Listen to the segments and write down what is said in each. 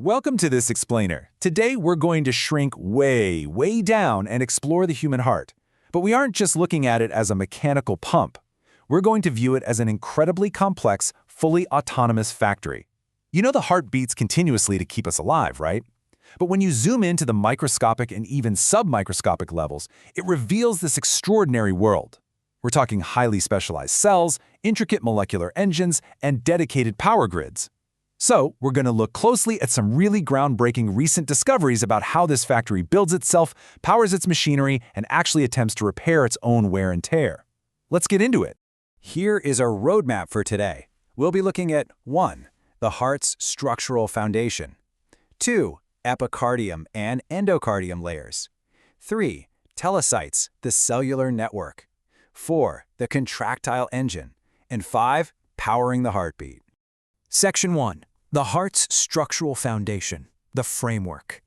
Welcome to this explainer. Today we're going to shrink way, way down and explore the human heart. But we aren't just looking at it as a mechanical pump. We're going to view it as an incredibly complex, fully autonomous factory. You know the heart beats continuously to keep us alive, right? But when you zoom into the microscopic and even submicroscopic levels, it reveals this extraordinary world. We're talking highly specialized cells, intricate molecular engines, and dedicated power grids. So, we're going to look closely at some really groundbreaking recent discoveries about how this factory builds itself, powers its machinery, and actually attempts to repair its own wear and tear. Let's get into it. Here is our roadmap for today. We'll be looking at 1. The heart's structural foundation. 2. Epicardium and endocardium layers. 3. Telecytes, the cellular network. 4. The contractile engine. And 5. Powering the heartbeat. Section 1. The heart's structural foundation, the framework.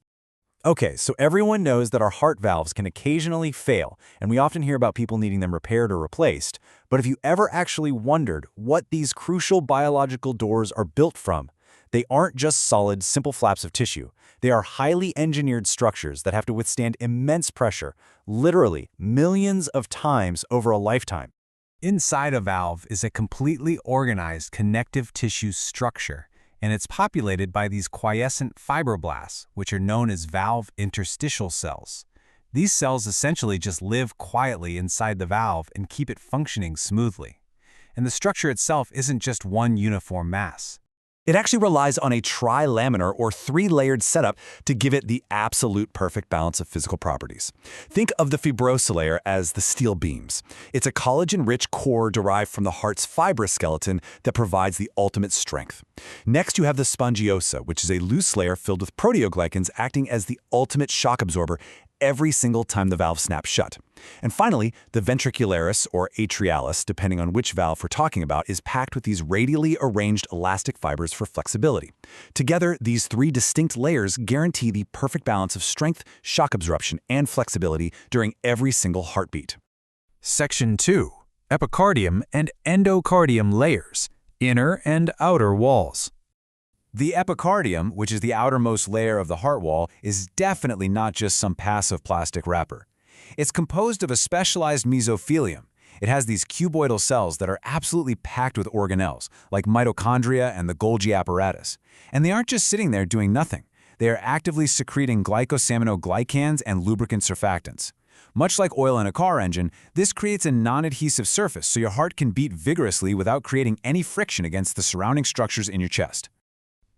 Okay, so everyone knows that our heart valves can occasionally fail, and we often hear about people needing them repaired or replaced. But have you ever actually wondered what these crucial biological doors are built from? They aren't just solid, simple flaps of tissue. They are highly engineered structures that have to withstand immense pressure, literally millions of times over a lifetime. Inside a valve is a completely organized connective tissue structure, and it's populated by these quiescent fibroblasts, which are known as valve interstitial cells. These cells essentially just live quietly inside the valve and keep it functioning smoothly. And the structure itself isn't just one uniform mass. It actually relies on a trilaminar or three-layered setup to give it the absolute perfect balance of physical properties. Think of the fibrosa layer as the steel beams. It's a collagen-rich core derived from the heart's fibrous skeleton that provides the ultimate strength. Next, you have the spongiosa, which is a loose layer filled with proteoglycans acting as the ultimate shock absorber every single time the valve snaps shut. And finally, the ventricularis, or atrialis, depending on which valve we're talking about, is packed with these radially arranged elastic fibers for flexibility. Together, these three distinct layers guarantee the perfect balance of strength, shock absorption, and flexibility during every single heartbeat. Section 2. Epicardium and endocardium layers, inner and outer walls. The epicardium, which is the outermost layer of the heart wall, is definitely not just some passive plastic wrapper. It's composed of a specialized mesothelium. It has these cuboidal cells that are absolutely packed with organelles, like mitochondria and the Golgi apparatus. And they aren't just sitting there doing nothing. They are actively secreting glycosaminoglycans and lubricant surfactants. Much like oil in a car engine, this creates a non-adhesive surface so your heart can beat vigorously without creating any friction against the surrounding structures in your chest.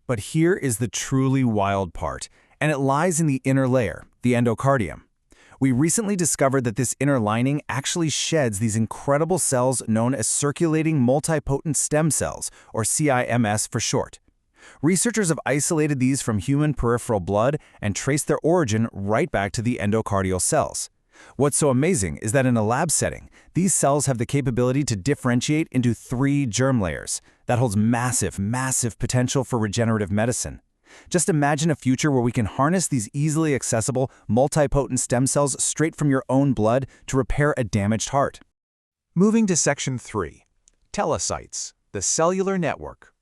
But here is the truly wild part, and it lies in the inner layer, the endocardium. We recently discovered that this inner lining actually sheds these incredible cells known as circulating multipotent stem cells, or CIMS for short. Researchers have isolated these from human peripheral blood and traced their origin right back to the endocardial cells. What's so amazing is that in a lab setting, these cells have the capability to differentiate into 3 germ layers. That holds massive, massive potential for regenerative medicine. Just imagine a future where we can harness these easily accessible, multipotent stem cells straight from your own blood to repair a damaged heart. Moving to Section 3. Telecytes, the cellular network.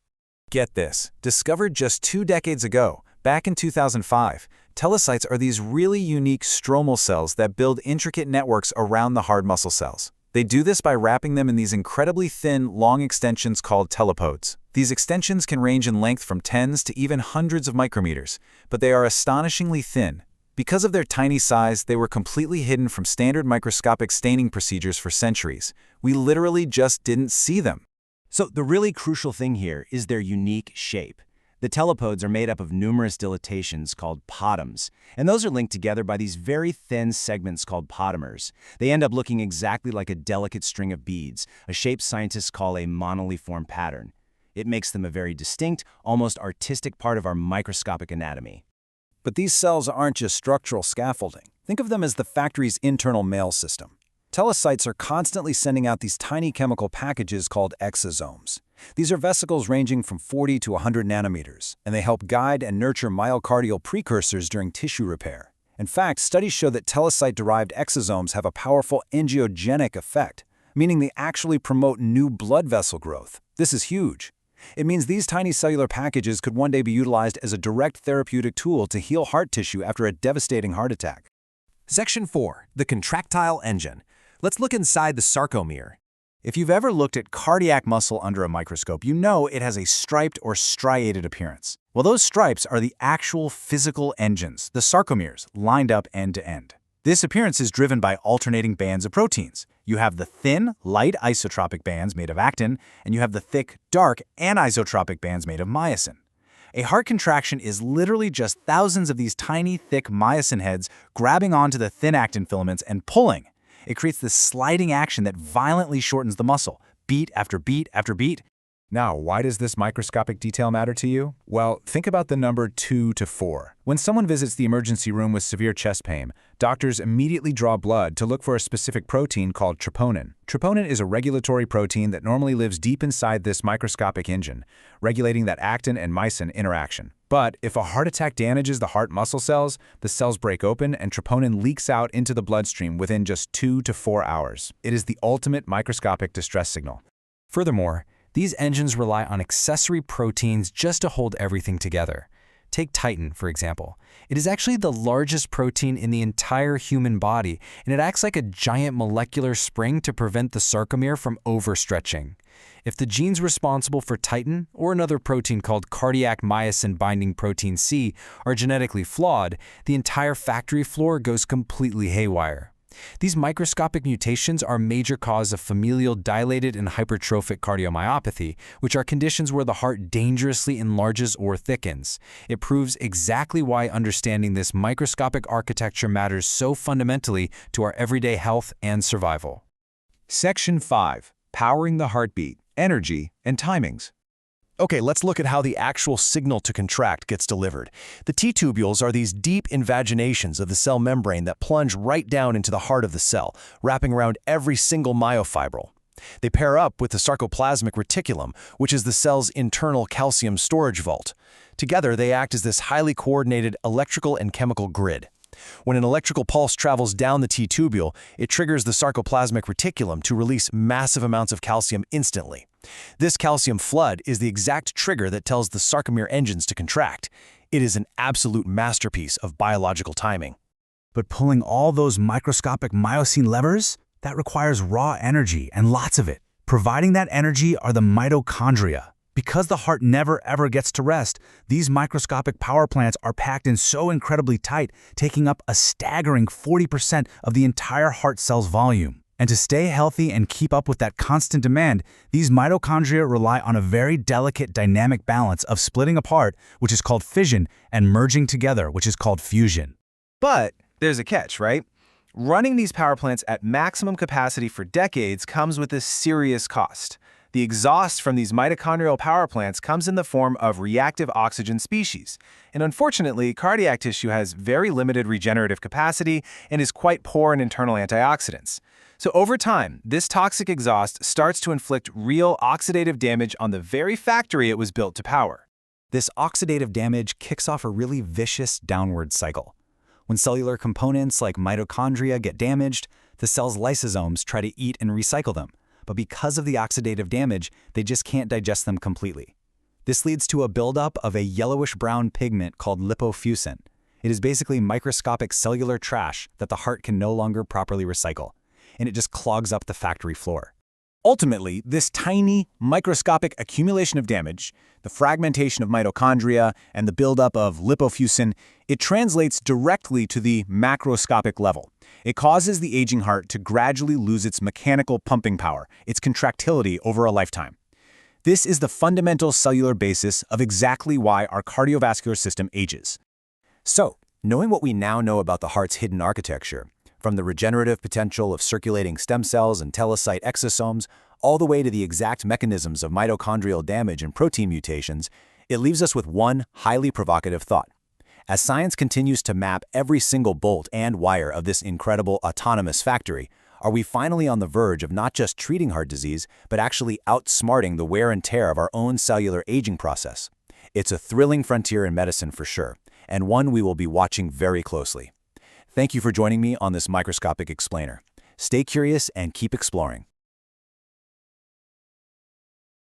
Get this, discovered just 2 decades ago, back in 2005, telecytes are these really unique stromal cells that build intricate networks around the hard muscle cells. They do this by wrapping them in these incredibly thin, long extensions called telepodes. These extensions can range in length from tens to even hundreds of micrometers, but they are astonishingly thin. Because of their tiny size, they were completely hidden from standard microscopic staining procedures for centuries. We literally just didn't see them. So the really crucial thing here is their unique shape. The telepodes are made up of numerous dilatations called podoms, and those are linked together by these very thin segments called podimers. They end up looking exactly like a delicate string of beads, a shape scientists call a monoliform pattern. It makes them a very distinct, almost artistic part of our microscopic anatomy. But these cells aren't just structural scaffolding. Think of them as the factory's internal mail system. Telecytes are constantly sending out these tiny chemical packages called exosomes. These are vesicles ranging from 40 to 100 nanometers, and they help guide and nurture myocardial precursors during tissue repair. In fact, studies show that telecyte-derived exosomes have a powerful angiogenic effect, meaning they actually promote new blood vessel growth. This is huge. It means these tiny cellular packages could one day be utilized as a direct therapeutic tool to heal heart tissue after a devastating heart attack. Section 4. The contractile engine. Let's look inside the sarcomere. If you've ever looked at cardiac muscle under a microscope, you know it has a striped or striated appearance. Well, those stripes are the actual physical engines, the sarcomeres, lined up end to end. This appearance is driven by alternating bands of proteins. You have the thin, light isotropic bands made of actin, and you have the thick, dark, anisotropic bands made of myosin. A heart contraction is literally just thousands of these tiny, thick myosin heads grabbing onto the thin actin filaments and pulling. It creates this sliding action that violently shortens the muscle, beat after beat after beat. Now, why does this microscopic detail matter to you? Well, think about the number 2 to 4. When someone visits the emergency room with severe chest pain, doctors immediately draw blood to look for a specific protein called troponin. Troponin is a regulatory protein that normally lives deep inside this microscopic engine, regulating that actin and myosin interaction. But if a heart attack damages the heart muscle cells, the cells break open and troponin leaks out into the bloodstream within just 2 to 4 hours. It is the ultimate microscopic distress signal. Furthermore, these engines rely on accessory proteins just to hold everything together. Take titin, for example. It is actually the largest protein in the entire human body, and it acts like a giant molecular spring to prevent the sarcomere from overstretching. If the genes responsible for titin, or another protein called cardiac myosin binding protein C, are genetically flawed, the entire factory floor goes completely haywire. These microscopic mutations are a major cause of familial dilated and hypertrophic cardiomyopathy, which are conditions where the heart dangerously enlarges or thickens. It proves exactly why understanding this microscopic architecture matters so fundamentally to our everyday health and survival. Section 5. Powering the heartbeat, energy, and timings. Okay, let's look at how the actual signal to contract gets delivered. The T-tubules are these deep invaginations of the cell membrane that plunge right down into the heart of the cell, wrapping around every single myofibril. They pair up with the sarcoplasmic reticulum, which is the cell's internal calcium storage vault. Together, they act as this highly coordinated electrical and chemical grid. When an electrical pulse travels down the T-tubule, it triggers the sarcoplasmic reticulum to release massive amounts of calcium instantly. This calcium flood is the exact trigger that tells the sarcomere engines to contract. It is an absolute masterpiece of biological timing. But pulling all those microscopic myosin levers, that requires raw energy and lots of it. Providing that energy are the mitochondria. Because the heart never ever gets to rest, these microscopic power plants are packed in so incredibly tight, taking up a staggering 40% of the entire heart cell's volume. And to stay healthy and keep up with that constant demand, these mitochondria rely on a very delicate dynamic balance of splitting apart, which is called fission, and merging together, which is called fusion. But there's a catch, right? Running these power plants at maximum capacity for decades comes with a serious cost. The exhaust from these mitochondrial power plants comes in the form of reactive oxygen species. And unfortunately, cardiac tissue has very limited regenerative capacity and is quite poor in internal antioxidants. So over time, this toxic exhaust starts to inflict real oxidative damage on the very factory it was built to power. This oxidative damage kicks off a really vicious downward cycle. When cellular components like mitochondria get damaged, the cell's lysosomes try to eat and recycle them. But because of the oxidative damage, they just can't digest them completely. This leads to a buildup of a yellowish-brown pigment called lipofusin. It is basically microscopic cellular trash that the heart can no longer properly recycle, and it just clogs up the factory floor. Ultimately, this tiny, microscopic accumulation of damage, the fragmentation of mitochondria, and the buildup of lipofusin, it translates directly to the macroscopic level. It causes the aging heart to gradually lose its mechanical pumping power, its contractility over a lifetime. This is the fundamental cellular basis of exactly why our cardiovascular system ages. So, knowing what we now know about the heart's hidden architecture, from the regenerative potential of circulating stem cells and telecyte exosomes, all the way to the exact mechanisms of mitochondrial damage and protein mutations, it leaves us with one highly provocative thought. As science continues to map every single bolt and wire of this incredible autonomous factory, are we finally on the verge of not just treating heart disease, but actually outsmarting the wear and tear of our own cellular aging process? It's a thrilling frontier in medicine for sure, and one we will be watching very closely. Thank you for joining me on this microscopic explainer. Stay curious and keep exploring.